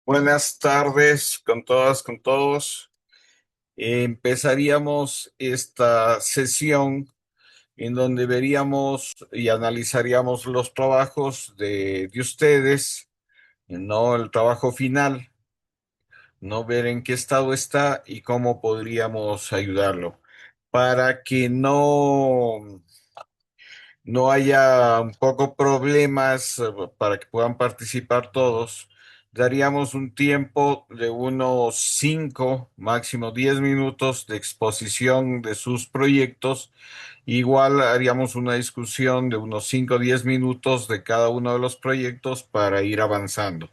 Buenas tardes con todas, con todos. Empezaríamos esta sesión en donde veríamos y analizaríamos los trabajos de ustedes, no el trabajo final, no ver en qué estado está y cómo podríamos ayudarlo para que no haya un poco problemas para que puedan participar todos. Daríamos un tiempo de unos 5, máximo 10 minutos de exposición de sus proyectos. Igual haríamos una discusión de unos 5 o 10 minutos de cada uno de los proyectos para ir avanzando.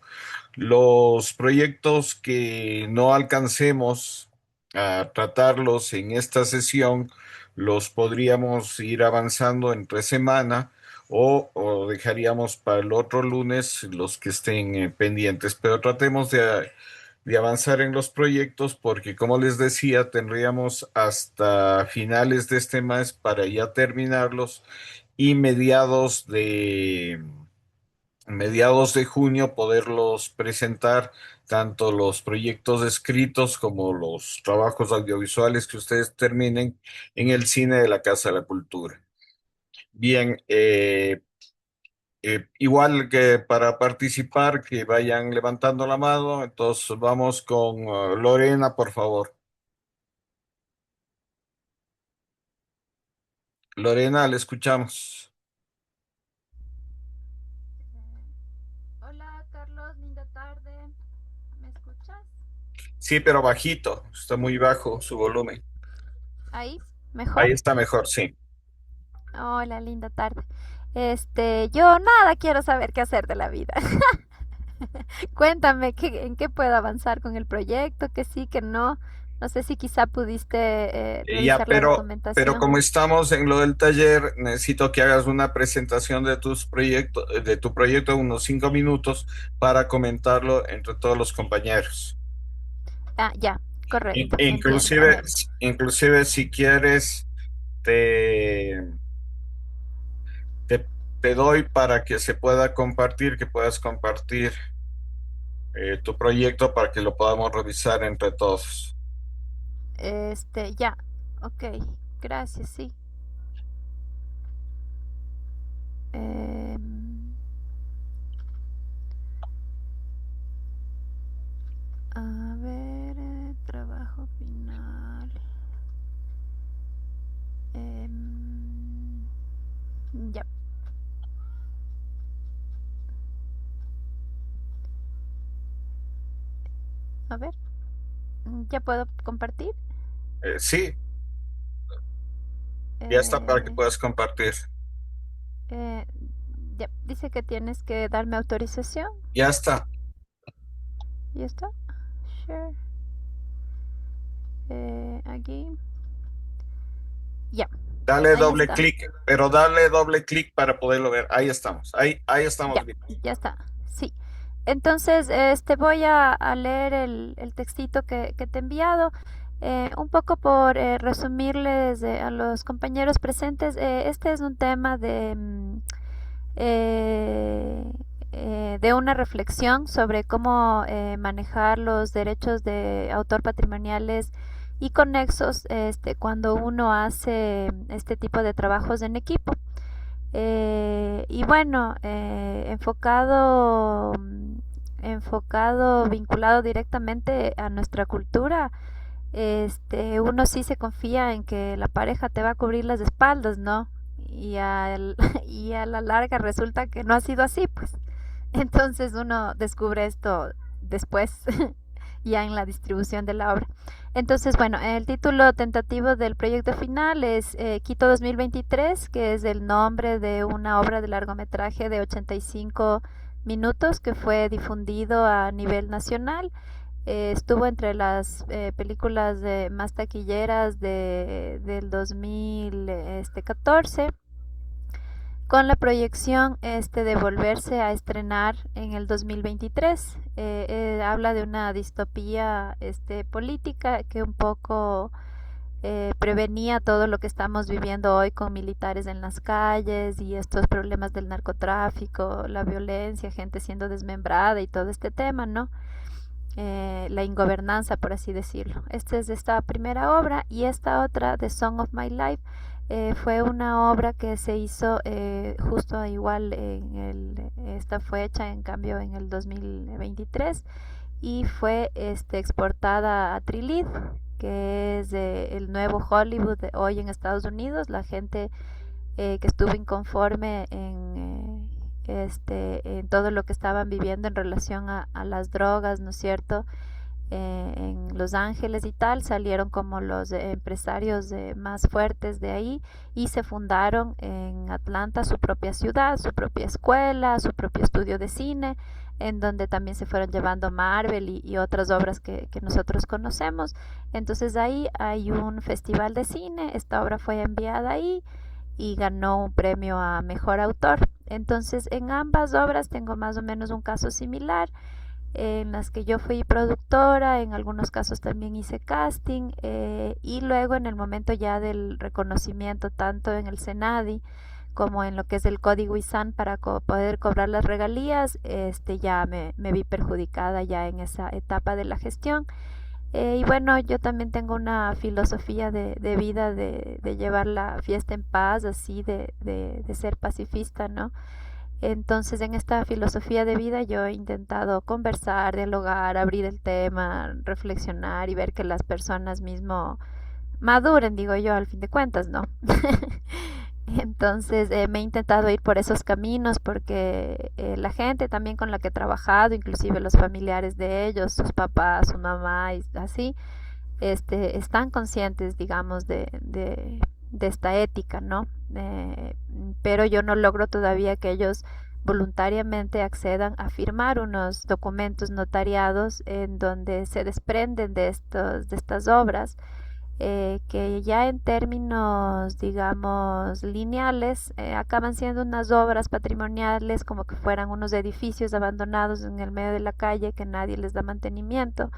Los proyectos que no alcancemos a tratarlos en esta sesión, los podríamos ir avanzando entre semana o dejaríamos para el otro lunes los que estén pendientes. Pero tratemos de avanzar en los proyectos porque, como les decía, tendríamos hasta finales de este mes para ya terminarlos y mediados de junio poderlos presentar, tanto los proyectos escritos como los trabajos audiovisuales que ustedes terminen en el cine de la Casa de la Cultura. Bien, igual que para participar, que vayan levantando la mano, entonces vamos con Lorena, por favor. Lorena, le escuchamos. Hola Carlos, linda tarde. ¿Me escuchas? Sí, pero bajito, está muy bajo su volumen. Ahí, Ahí mejor. está mejor, sí. Hola, linda tarde. Yo nada quiero saber qué hacer de la vida. Cuéntame en qué puedo avanzar con el proyecto, que sí, que no. No sé si quizá pudiste Ya, revisar la pero como documentación. estamos en lo del taller, necesito que hagas una presentación de tus proyectos, de tu proyecto, unos 5 minutos para comentarlo entre todos los compañeros. Ah, ya, correcto, entiendo. A Inclusive, ver, inclusive si quieres, te, te, te doy para que se pueda compartir, que puedas compartir tu proyecto para que lo podamos revisar entre todos. ya, ok, gracias, sí. Em, a ver, trabajo final. Em, ya, a ver, ya puedo compartir. Sí, ya está para que Eh, puedas compartir. eh, ya, dice que tienes que darme autorización. Ya está. ¿Y está? Sure. Aquí. Ya, Dale ahí doble está. clic, pero dale doble clic para poderlo ver. Ahí estamos. Ahí estamos Ya, bien. ya está. Sí. Entonces, voy a leer el textito que te he enviado. Un poco por resumirles a los compañeros presentes, este es un tema eh, de una reflexión sobre cómo manejar los derechos de autor patrimoniales y conexos cuando uno hace este tipo de trabajos en equipo. Y bueno, enfocado, vinculado directamente a nuestra cultura, uno sí se confía en que la pareja te va a cubrir las espaldas, ¿no? Y a la larga resulta que no ha sido así, pues. Entonces uno descubre esto después, ya en la distribución de la obra. Entonces, bueno, el título tentativo del proyecto final es Quito 2023, que es el nombre de una obra de largometraje de 85 minutos que fue difundido a nivel nacional. Estuvo entre las películas más taquilleras del 2014, con la proyección de volverse a estrenar en el 2023. Habla de una distopía política que un poco prevenía todo lo que estamos viviendo hoy con militares en las calles y estos problemas del narcotráfico, la violencia, gente siendo desmembrada y todo este tema, ¿no? la ingobernanza, por así decirlo. Esta es esta primera obra y esta otra, The Song of My Life, fue una obra que se hizo justo igual esta fue hecha en cambio en el 2023 y fue exportada a Trilith, que es el nuevo Hollywood de hoy en Estados Unidos. La gente que estuvo inconforme en todo lo que estaban viviendo en relación a las drogas, ¿no es cierto? En Los Ángeles y tal, salieron como los empresarios más fuertes de ahí y se fundaron en Atlanta su propia ciudad, su propia escuela, su propio estudio de cine, en donde también se fueron llevando Marvel y otras obras que nosotros conocemos. Entonces ahí hay un festival de cine, esta obra fue enviada ahí y ganó un premio a mejor autor. Entonces en ambas obras tengo más o menos un caso similar en las que yo fui productora, en algunos casos también hice casting y luego en el momento ya del reconocimiento tanto en el Senadi como en lo que es el código ISAN para poder cobrar las regalías, ya me vi perjudicada ya en esa etapa de la gestión. Y bueno, yo también tengo una filosofía de vida de llevar la fiesta en paz, así de ser pacifista, ¿no? Entonces, en esta filosofía de vida yo he intentado conversar, dialogar, abrir el tema, reflexionar y ver que las personas mismo maduren, digo yo, al fin de cuentas, ¿no? Entonces, me he intentado ir por esos caminos porque la gente también con la que he trabajado, inclusive los familiares de ellos, sus papás, su mamá y así, están conscientes, digamos, de esta ética, ¿no? Pero yo no logro todavía que ellos voluntariamente accedan a firmar unos documentos notariados en donde se desprenden de estas obras, que ya en términos, digamos, lineales, acaban siendo unas obras patrimoniales como que fueran unos edificios abandonados en el medio de la calle que nadie les da mantenimiento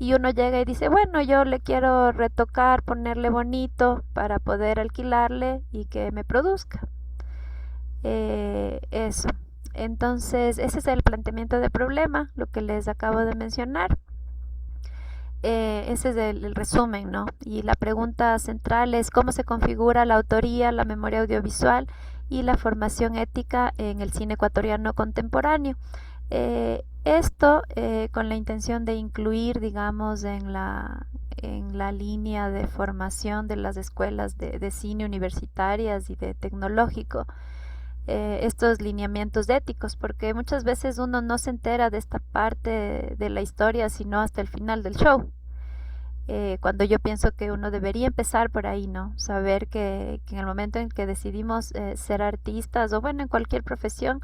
y uno llega y dice, bueno, yo le quiero retocar, ponerle bonito para poder alquilarle y que me produzca. Eso. Entonces, ese es el planteamiento de problema, lo que les acabo de mencionar. Ese es el resumen, ¿no? Y la pregunta central es cómo se configura la autoría, la memoria audiovisual y la formación ética en el cine ecuatoriano contemporáneo. Esto con la intención de incluir, digamos, en la línea de formación de las escuelas de cine universitarias y de tecnológico, estos lineamientos éticos, porque muchas veces uno no se entera de esta parte de la historia sino hasta el final del show. Cuando yo pienso que uno debería empezar por ahí, ¿no? Saber que en el momento en que decidimos ser artistas o bueno, en cualquier profesión,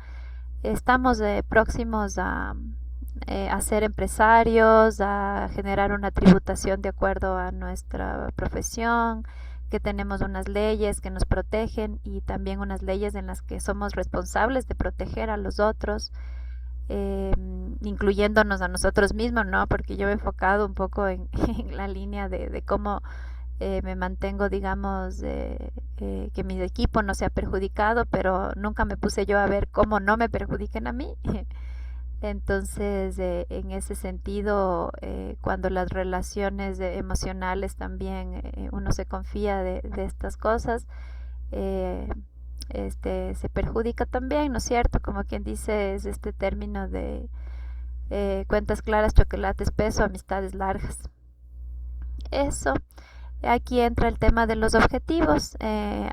estamos próximos a ser empresarios, a generar una tributación de acuerdo a nuestra profesión, que tenemos unas leyes que nos protegen y también unas leyes en las que somos responsables de proteger a los otros, incluyéndonos a nosotros mismos, ¿no? Porque yo he enfocado un poco en la línea de cómo me mantengo, digamos, que mi equipo no sea perjudicado, pero nunca me puse yo a ver cómo no me perjudiquen a mí. Entonces, en ese sentido, cuando las relaciones emocionales también uno se confía de estas cosas, eh, se perjudica también, ¿no es cierto? Como quien dice, es este término de cuentas claras, chocolate espeso, amistades largas. Eso. Aquí entra el tema de los objetivos,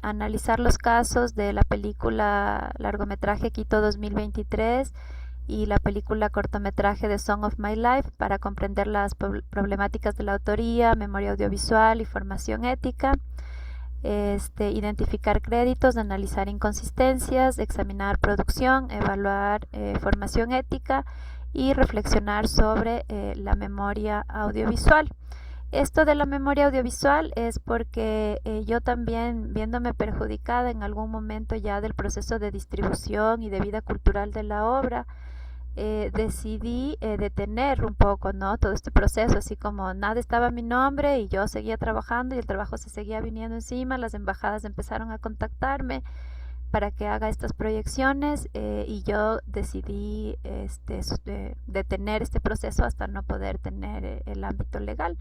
analizar los casos de la película largometraje Quito 2023 y la película cortometraje The Song of My Life para comprender las problemáticas de la autoría, memoria audiovisual y formación ética. Identificar créditos, analizar inconsistencias, examinar producción, evaluar formación ética y reflexionar sobre la memoria audiovisual. Esto de la memoria audiovisual es porque yo también, viéndome perjudicada en algún momento ya del proceso de distribución y de vida cultural de la obra, decidí detener un poco, ¿no? Todo este proceso, así como nada estaba a mi nombre y yo seguía trabajando y el trabajo se seguía viniendo encima, las embajadas empezaron a contactarme, para que haga estas proyecciones y yo decidí detener este proceso hasta no poder tener el ámbito legal.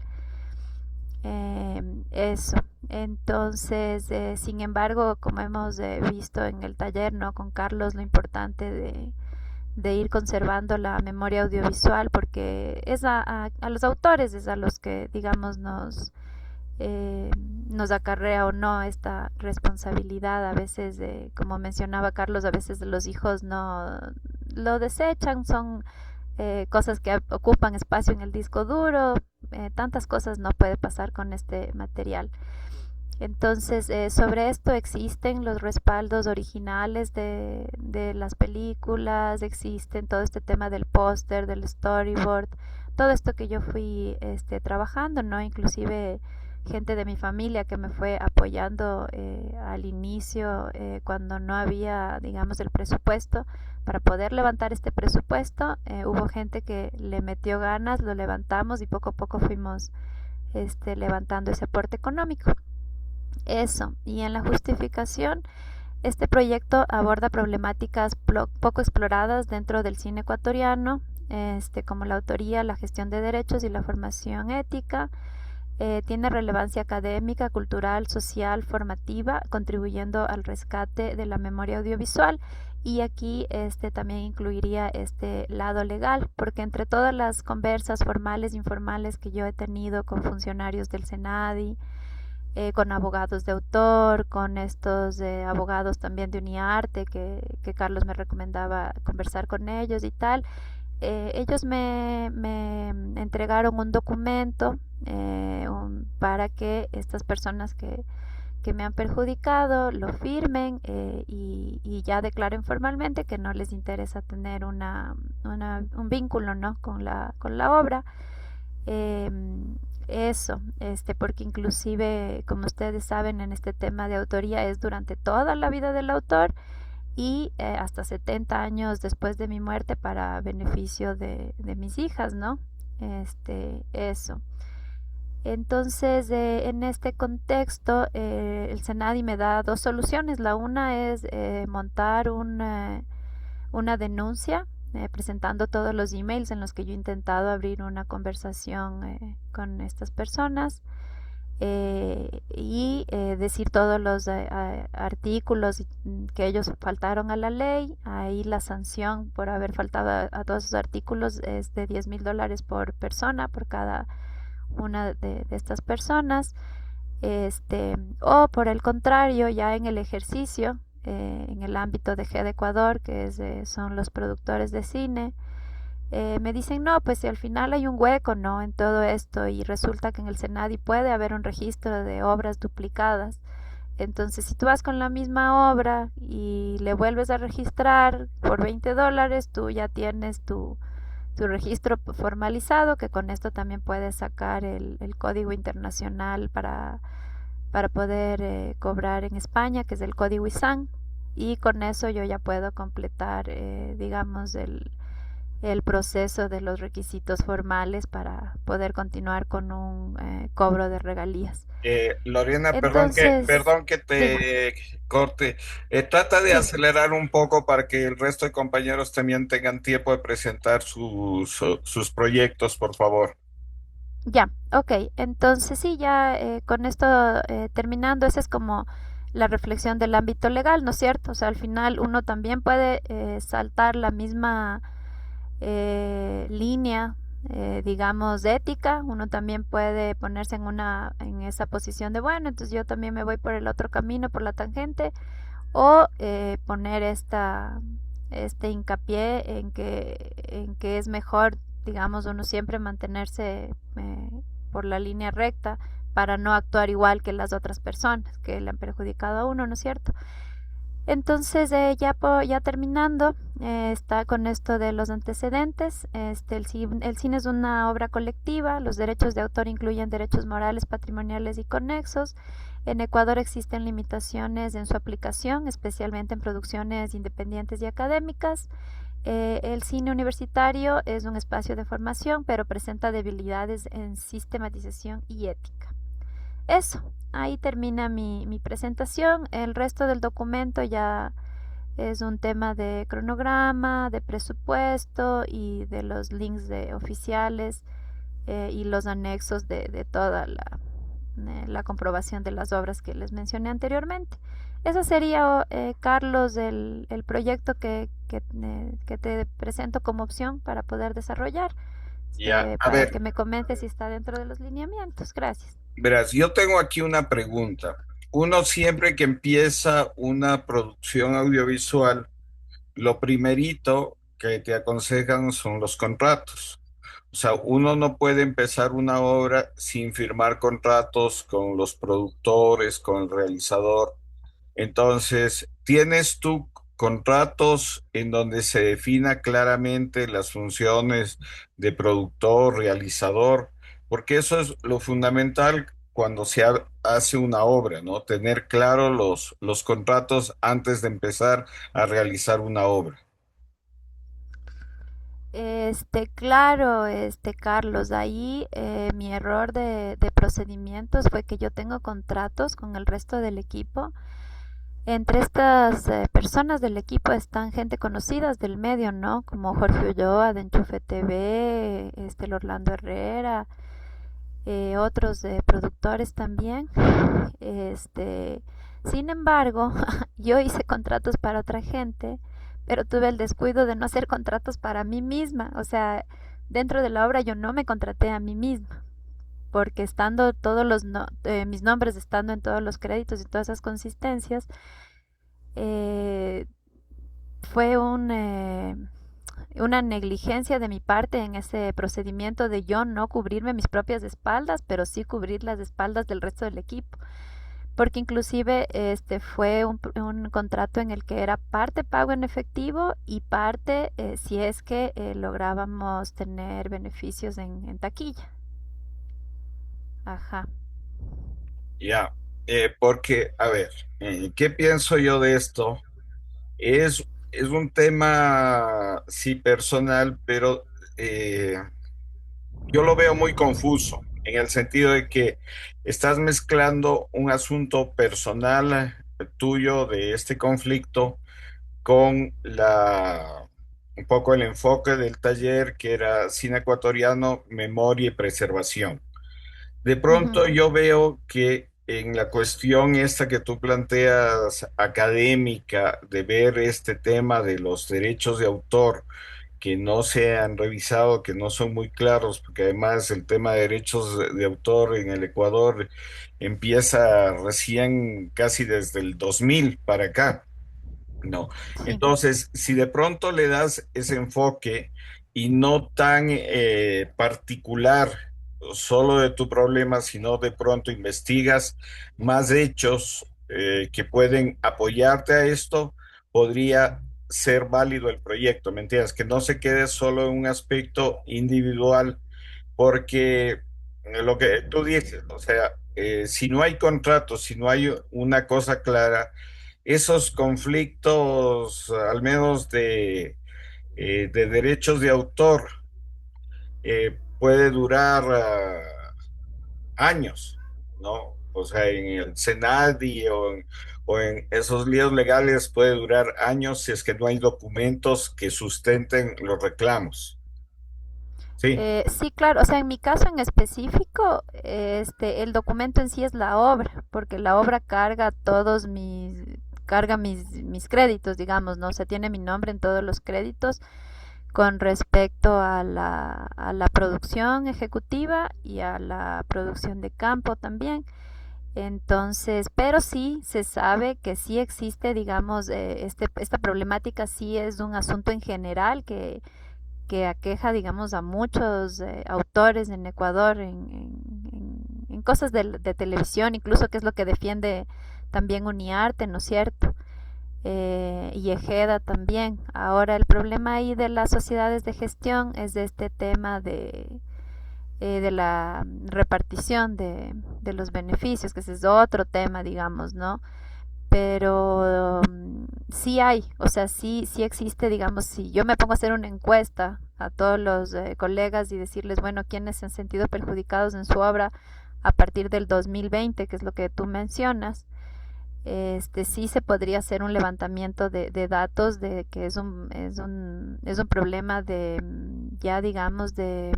Eso. Entonces, sin embargo, como hemos visto en el taller, ¿no? Con Carlos, lo importante de ir conservando la memoria audiovisual, porque es a los autores, es a los que, digamos, nos acarrea o no esta responsabilidad. A veces, como mencionaba Carlos, a veces los hijos no lo desechan, son cosas que ocupan espacio en el disco duro, tantas cosas no puede pasar con este material. Entonces, sobre esto existen los respaldos originales de las películas, existen todo este tema del póster, del storyboard, todo esto que yo fui trabajando, ¿no? Inclusive gente de mi familia que me fue apoyando al inicio cuando no había, digamos, el presupuesto. Para poder levantar este presupuesto, hubo gente que le metió ganas, lo levantamos y poco a poco fuimos levantando ese aporte económico. Eso, y en la justificación, este proyecto aborda problemáticas poco exploradas dentro del cine ecuatoriano, como la autoría, la gestión de derechos y la formación ética. Tiene relevancia académica, cultural, social, formativa, contribuyendo al rescate de la memoria audiovisual. Y aquí también incluiría este lado legal, porque entre todas las conversas formales e informales que yo he tenido con funcionarios del SENADI, con abogados de autor, con estos abogados también de Uniarte, que Carlos me recomendaba conversar con ellos y tal. Ellos me entregaron un documento para que estas personas que me han perjudicado lo firmen y ya declaren formalmente que no les interesa tener un vínculo, ¿no? con la obra. Eh, Eso, porque inclusive, como ustedes saben, en este tema de autoría es durante toda la vida del autor y hasta 70 años después de mi muerte para beneficio de mis hijas, ¿no? Eso. Entonces, en este contexto, el SENADI me da dos soluciones. La una es montar una denuncia presentando todos los emails en los que yo he intentado abrir una conversación con estas personas y decir todos los artículos que ellos faltaron a la ley. Ahí la sanción por haber faltado a todos esos artículos es de $10,000 por persona, por cada una de estas personas. O por el contrario, ya en el ejercicio, en el ámbito de GED Ecuador, que son los productores de cine, me dicen, no, pues si al final hay un hueco, ¿no? En todo esto y resulta que en el SENADI puede haber un registro de obras duplicadas. Entonces, si tú vas con la misma obra y le vuelves a registrar por $20, tú ya tienes tu registro formalizado, que con esto también puedes sacar el código internacional para poder cobrar en España, que es el código ISAN, y con eso yo ya puedo completar, digamos, el proceso de los requisitos formales para poder continuar con un cobro de regalías. Lorena, Entonces, perdón que sí, te corte. Trata de sí, acelerar un poco para que el resto de compañeros también tengan tiempo de presentar sus proyectos, por favor. ya, ok. Entonces sí, ya con esto terminando, esa es como la reflexión del ámbito legal, ¿no es cierto? O sea, al final uno también puede saltar la misma línea, digamos, ética. Uno también puede ponerse en esa posición de, bueno, entonces yo también me voy por el otro camino, por la tangente, o poner este hincapié en que es mejor, digamos, uno siempre mantenerse por la línea recta para no actuar igual que las otras personas que le han perjudicado a uno, ¿no es cierto? Entonces, ya terminando, está con esto de los antecedentes. El cine es una obra colectiva. Los derechos de autor incluyen derechos morales, patrimoniales y conexos. En Ecuador existen limitaciones en su aplicación, especialmente en producciones independientes y académicas. El cine universitario es un espacio de formación, pero presenta debilidades en sistematización y ética. eso, ahí termina mi presentación. El resto del documento ya es un tema de cronograma, de presupuesto y de los links de oficiales y los anexos de toda la comprobación de las obras que les mencioné anteriormente. Ese sería, Carlos, el proyecto que te presento como opción para poder desarrollar, Ya, a para que ver, me comentes si está dentro de los lineamientos. Gracias. verás, yo tengo aquí una pregunta. Uno siempre que empieza una producción audiovisual, lo primerito que te aconsejan son los contratos. O sea, uno no puede empezar una obra sin firmar contratos con los productores, con el realizador. Entonces, ¿tienes tú contratos en donde se defina claramente las funciones de productor, realizador? Porque eso es lo fundamental cuando hace una obra, ¿no? Tener claro los contratos antes de empezar a realizar una obra. Claro, Carlos, ahí mi error de procedimientos fue que yo tengo contratos con el resto del equipo. Entre estas personas del equipo están gente conocidas del medio, ¿no? Como Jorge Ulloa de Enchufe TV, el Orlando Herrera, otros productores también. Este, Sin embargo, yo hice contratos para otra gente, pero tuve el descuido de no hacer contratos para mí misma. O sea, dentro de la obra yo no me contraté a mí misma, porque estando todos mis nombres estando en todos los créditos y todas esas consistencias, eh, fue una negligencia de mi parte en ese procedimiento de yo no cubrirme mis propias espaldas, pero sí cubrir las espaldas del resto del equipo. Porque inclusive fue un contrato en el que era parte pago en efectivo y parte si es que lográbamos tener beneficios en taquilla. Ajá. Ya, porque, a ver, ¿qué pienso yo de esto? Es un tema, sí, personal, pero yo lo veo muy confuso, en el sentido de que estás mezclando un asunto personal tuyo de este conflicto con un poco el enfoque del taller que era cine ecuatoriano, memoria y preservación. De Ujú. pronto yo veo que en la cuestión esta que tú planteas académica de ver este tema de los derechos de autor que no se han revisado, que no son muy claros, porque además el tema de derechos de autor en el Ecuador empieza recién casi desde el 2000 para acá. No. Sí. Entonces, si de pronto le das ese enfoque y no tan particular solo de tu problema, sino de pronto investigas más hechos que pueden apoyarte a esto, podría ser válido el proyecto, ¿me entiendes? Que no se quede solo en un aspecto individual, porque lo que tú dices, o sea, si no hay contratos, si no hay una cosa clara, esos conflictos, al menos de derechos de autor, puede durar años, ¿no? O sea, en el Senadi o en esos líos legales puede durar años si es que no hay documentos que sustenten los reclamos. Sí, Sí, claro, o sea, en mi caso en específico, el documento en sí es la obra, porque la obra carga mis créditos, digamos, ¿no? O sea, tiene mi nombre en todos los créditos con respecto a la producción ejecutiva y a la producción de campo también. Entonces, pero sí se sabe que sí existe, digamos, esta problemática sí es un asunto en general que aqueja, digamos, a muchos autores en Ecuador en cosas de televisión, incluso que es lo que defiende también Uniarte, ¿no es cierto? Y Ejeda también. Ahora, el problema ahí de las sociedades de gestión es de este tema de la repartición de los beneficios, que ese es otro tema, digamos, ¿no? Pero sí hay, o sea, sí existe, digamos, si yo me pongo a hacer una encuesta a todos los colegas y decirles, bueno, quiénes se han sentido perjudicados en su obra, a partir del 2020, que es lo que tú mencionas, sí se podría hacer un levantamiento de datos de que es un problema de, ya digamos, de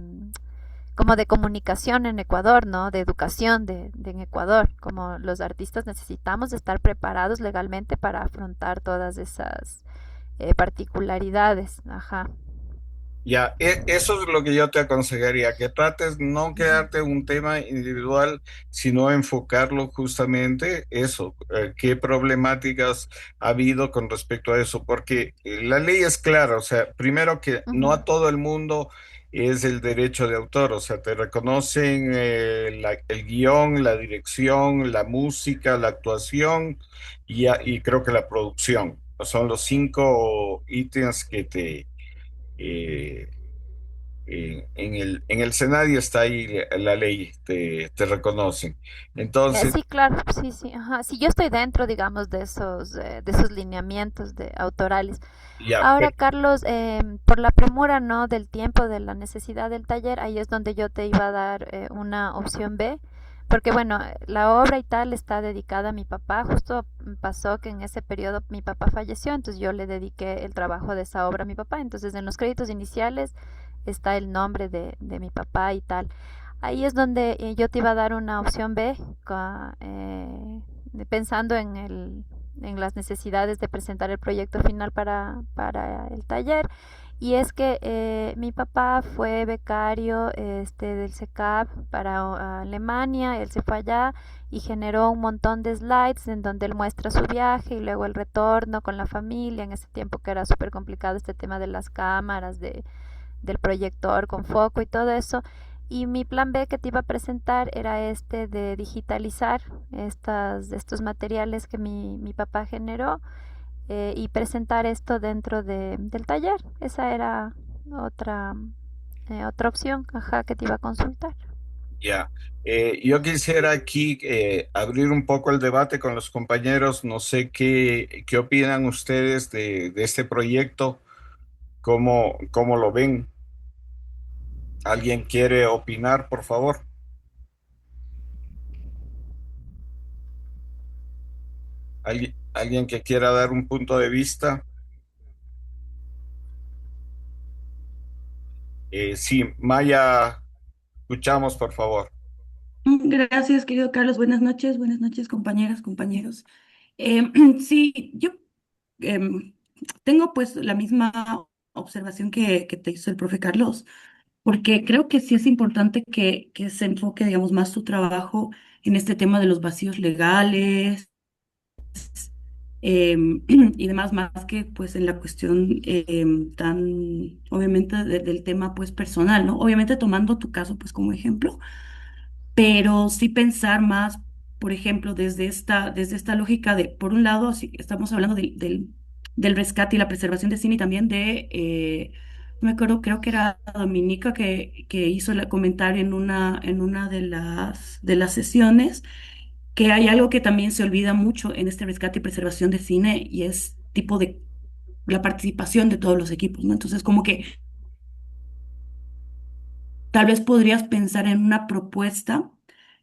como de comunicación en Ecuador, ¿no? De educación en Ecuador. Como los artistas necesitamos estar preparados legalmente para afrontar todas esas particularidades. Ajá. Ya, eso es lo que yo te aconsejaría, que trates no quedarte en un tema individual, sino enfocarlo justamente eso, qué problemáticas ha habido con respecto a eso, porque la ley es clara, o sea, primero que no Ujú. a todo el mundo es el derecho de autor, o sea, te reconocen el guión, la dirección, la música, la actuación y creo que la producción. Son los cinco ítems que te eh, en el Senado está ahí la ley, te reconocen. Entonces, Sí, claro, sí, sí, ajá. Sí, yo estoy dentro, digamos, de esos lineamientos autorales. ya, Ahora, Carlos, por la premura, ¿no? Del tiempo, de la necesidad del taller, ahí es donde yo te iba a dar una opción B, porque bueno, la obra y tal está dedicada a mi papá. Justo pasó que en ese periodo mi papá falleció, entonces yo le dediqué el trabajo de esa obra a mi papá. Entonces en los créditos iniciales está el nombre de mi papá y tal. Ahí es donde yo te iba a dar una opción B, pensando en las necesidades de presentar el proyecto final para el taller. Y es que mi papá fue becario del CECAP para Alemania, él se fue allá y generó un montón de slides en donde él muestra su viaje y luego el retorno con la familia, en ese tiempo que era súper complicado este tema de las cámaras, del proyector con foco y todo eso. Y mi plan B que te iba a presentar era este de digitalizar estos materiales que mi papá generó y presentar esto dentro del taller. Esa era otra, otra opción, ajá, que te iba a consultar. ya. Yo quisiera aquí abrir un poco el debate con los compañeros. No sé qué opinan ustedes de este proyecto, cómo lo ven. ¿Alguien quiere opinar, por favor? ¿Alguien que quiera dar un punto de vista? Sí, Maya, escuchamos, por favor. Gracias, querido Carlos. Buenas noches, compañeras, compañeros. Sí, yo em, tengo pues la misma observación que te hizo el profe Carlos, porque creo que sí es importante que se enfoque, digamos, más su trabajo en este tema de los vacíos legales y demás, más que pues en la cuestión tan, obviamente, del tema pues personal, ¿no? Obviamente tomando tu caso pues como ejemplo, pero sí pensar más, por ejemplo, desde esta lógica de, por un lado, sí, estamos hablando del rescate y la preservación de cine y también no me acuerdo, creo que era Dominica que hizo el comentario en una de las sesiones, que hay algo que también se olvida mucho en este rescate y preservación de cine y es tipo de la participación de todos los equipos, ¿no? Entonces, como que tal vez podrías pensar en una propuesta,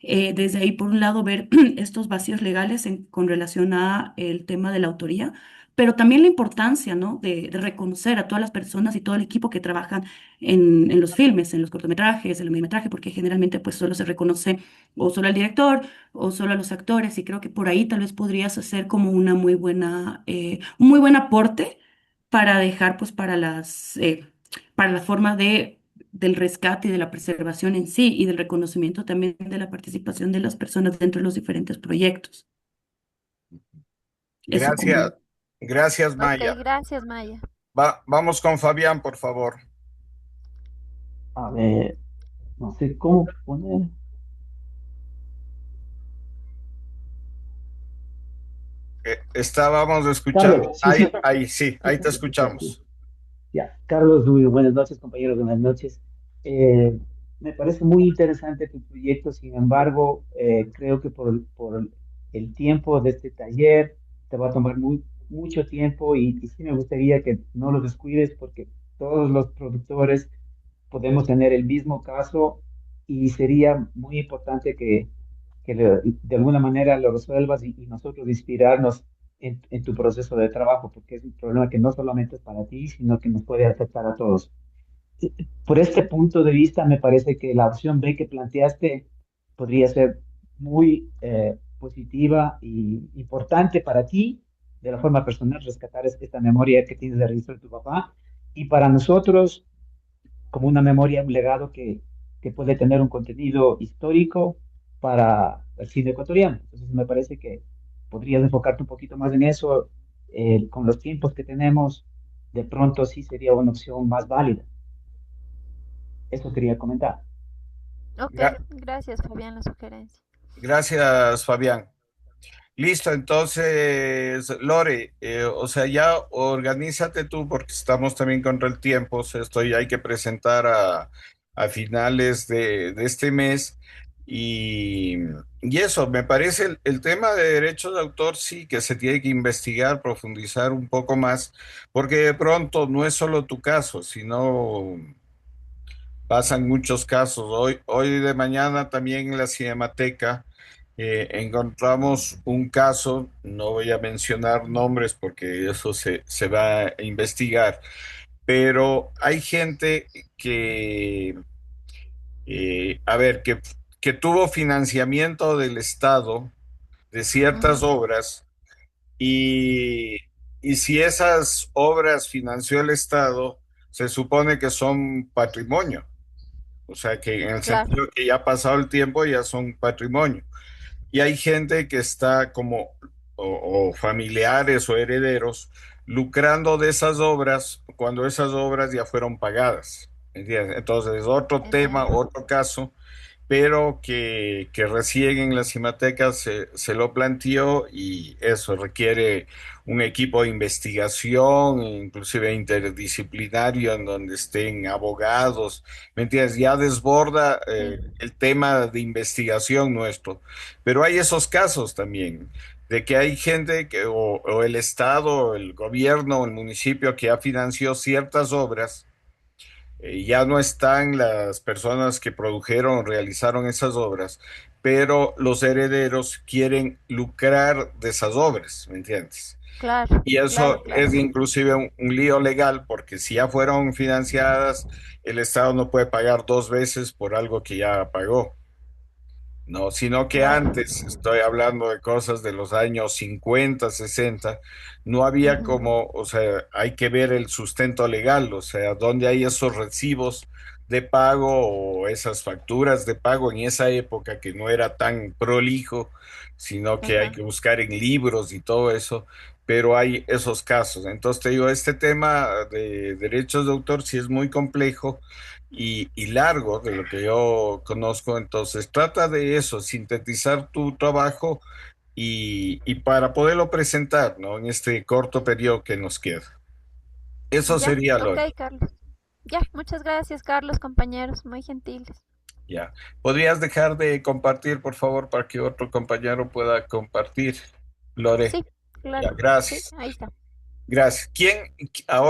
desde ahí, por un lado, ver estos vacíos legales con relación a el tema de la autoría, pero también la importancia, ¿no? De reconocer a todas las personas y todo el equipo que trabajan en los filmes, en los cortometrajes, en el mediometraje, porque generalmente pues solo se reconoce o solo al director o solo a los actores, y creo que por ahí tal vez podrías hacer como una muy buena, un muy buen aporte para dejar pues para la forma del rescate y de la preservación en sí y del reconocimiento también de la participación de las personas dentro de los diferentes proyectos. Eso Gracias, como... gracias, Ok, Maya. gracias, Maya. Vamos con Fabián, por favor. A ver, no sé cómo poner. Estábamos escuchando. Carlos, sí, sí, Ahí, sí, sí, ahí te sí, ya, sí. escuchamos. Ya, Carlos, muy buenas noches, compañeros, buenas noches. Eh, Me parece muy interesante tu proyecto, sin embargo, creo que por el tiempo de este taller te va a tomar mucho tiempo y sí me gustaría que no lo descuides porque todos los productores podemos tener el mismo caso y sería muy importante de alguna manera lo resuelvas y nosotros inspirarnos en tu proceso de trabajo, porque es un problema que no solamente es para ti, sino que nos puede afectar a todos. Por este punto de vista, me parece que la opción B que planteaste podría ser muy positiva y importante para ti, de la forma personal, rescatar esta memoria que tienes de registro de tu papá, y para nosotros, como una memoria, un legado que puede tener un contenido histórico para el cine ecuatoriano. Entonces, me parece que podrías enfocarte un poquito más en eso, con los tiempos que tenemos, de pronto sí sería una opción más válida. Eso quería comentar. Ok, Gra- gracias Fabián la sugerencia. Gracias, Fabián. Listo, entonces, Lore, o sea, ya organízate tú porque estamos también contra el tiempo. O sea, esto ya hay que presentar a finales de este mes. Y, y eso, me parece el tema de derechos de autor sí que se tiene que investigar, profundizar un poco más, porque de pronto no es solo tu caso, sino pasan muchos casos. Hoy de mañana también en la Cinemateca encontramos un caso, no voy a mencionar nombres porque eso se va a investigar, pero hay gente que, a ver, que tuvo financiamiento del Estado de ciertas Ujú, obras y, y si esas obras financió el Estado, se supone que son patrimonio. O sea que en el claro, sentido que ya ha pasado el tiempo, ya son patrimonio. Y hay gente que está como, o familiares o herederos, lucrando de esas obras cuando esas obras ya fueron pagadas. ¿Entiendes? Entonces, otro tema, entiendo. otro caso, pero que recién en la Cimateca se lo planteó y eso requiere un equipo de investigación, inclusive interdisciplinario, en donde estén abogados, ¿me entiendes? Ya desborda Sí, el tema de investigación nuestro, pero hay esos casos también. De que hay gente que, o el Estado, el gobierno, el municipio que ha financiado ciertas obras ya no están las personas que produjeron, realizaron esas obras, pero los herederos quieren lucrar de esas obras, ¿me entiendes? claro, Y claro, eso claro. es inclusive un lío legal, porque si ya fueron financiadas, el Estado no puede pagar dos veces por algo que ya pagó. No, sino que Claro. antes, estoy hablando de cosas de los años 50, 60, no había Ujú, como, o sea, hay que ver el sustento legal, o sea, dónde hay esos recibos de pago o esas facturas de pago en esa época que no era tan prolijo, sino que hay ajá. que buscar en libros y todo eso, pero hay esos casos. Entonces te digo, este tema de derechos de autor sí es muy complejo y largo de lo que yo conozco. Entonces, trata de eso, sintetizar tu trabajo y para poderlo presentar, ¿no? En este corto periodo que nos queda. Eso Ya, sería, ok, Lore. Carlos. Ya, muchas gracias, Carlos, compañeros, muy gentiles. Ya. ¿Podrías dejar de compartir, por favor, para que otro compañero pueda compartir? Lore. Sí, Ya, claro. Sí, gracias. ahí está. Gracias. ¿Quién ahora?